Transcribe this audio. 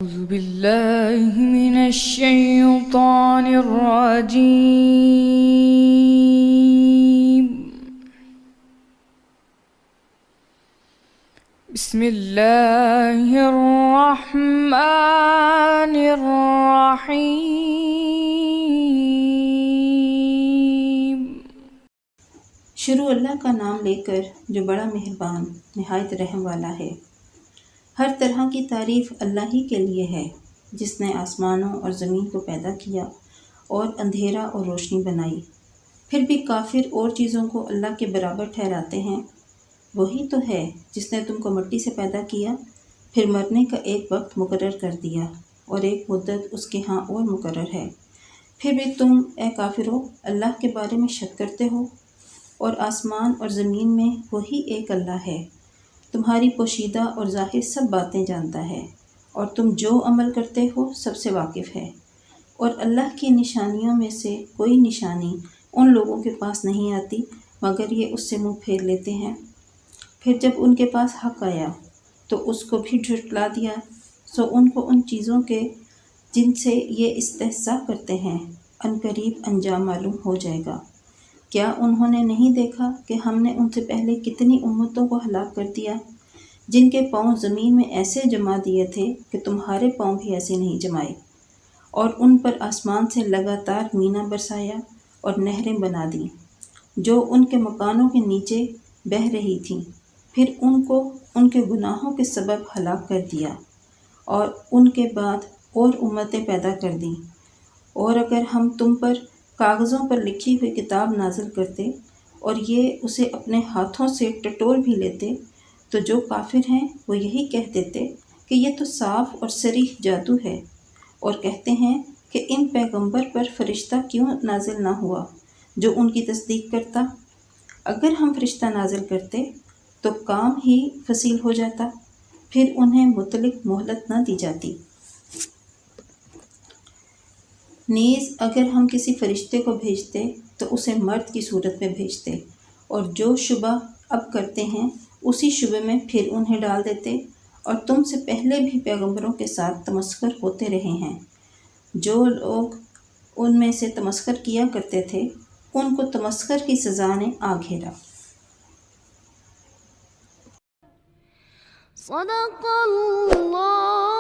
أعوذ بالله من الشيطان الرجيم. بسم الله الرحمن الرحيم. شروع اللہ کا نام لے کر جو بڑا مہربان نہایت رحم والا ہے۔ ہر طرح کی تعریف اللہ ہی کے لیے ہے، جس نے آسمانوں اور زمین کو پیدا کیا اور اندھیرا اور روشنی بنائی۔ پھر بھی کافر اور چیزوں کو اللہ کے برابر ٹھہراتے ہیں۔ وہی تو ہے جس نے تم کو مٹی سے پیدا کیا، پھر مرنے کا ایک وقت مقرر کر دیا اور ایک مدت اس کے ہاں اور مقرر ہے۔ پھر بھی تم اے کافرو اللہ کے بارے میں شک کرتے ہو، اور آسمان اور زمین میں وہی ایک اللہ ہے، تمہاری پوشیدہ اور ظاہر سب باتیں جانتا ہے، اور تم جو عمل کرتے ہو سب سے واقف ہے۔ اور اللہ کی نشانیوں میں سے کوئی نشانی ان لوگوں کے پاس نہیں آتی مگر یہ اس سے منہ پھیر لیتے ہیں۔ پھر جب ان کے پاس حق آیا تو اس کو بھی جھٹلا دیا، سو ان کو ان چیزوں کے جن سے یہ استہزاء کرتے ہیں عنقریب انجام معلوم ہو جائے گا۔ کیا انہوں نے نہیں دیکھا کہ ہم نے ان سے پہلے کتنی امتوں کو ہلاک کر دیا، جن کے پاؤں زمین میں ایسے جما دیے تھے کہ تمہارے پاؤں بھی ایسے نہیں جمائے، اور ان پر آسمان سے لگاتار مینا برسایا اور نہریں بنا دیں جو ان کے مکانوں کے نیچے بہہ رہی تھیں۔ پھر ان کو ان کے گناہوں کے سبب ہلاک کر دیا، اور ان کے بعد اور امتیں پیدا کر دیں۔ اور اگر ہم تم پر کاغذوں پر لکھی ہوئی کتاب نازل کرتے اور یہ اسے اپنے ہاتھوں سے ٹٹول بھی لیتے تو جو کافر ہیں وہ یہی کہہ دیتے کہ یہ تو صاف اور صریح جادو ہے، اور کہتے ہیں کہ ان پیغمبر پر فرشتہ کیوں نازل نہ ہوا جو ان کی تصدیق کرتا۔ اگر ہم فرشتہ نازل کرتے تو کام ہی فصیل ہو جاتا، پھر انہیں مطلق مہلت نہ دی جاتی۔ نیز اگر ہم کسی فرشتے کو بھیجتے تو اسے مرد کی صورت میں بھیجتے، اور جو شبہ اب کرتے ہیں اسی شبے میں پھر انہیں ڈال دیتے، اور تم سے پہلے بھی پیغمبروں کے ساتھ تمسخر ہوتے رہے ہیں۔ جو لوگ ان میں سے تمسخر کیا کرتے تھے ان کو تمسخر کی سزا نے آ گھیرا۔ صدق اللہ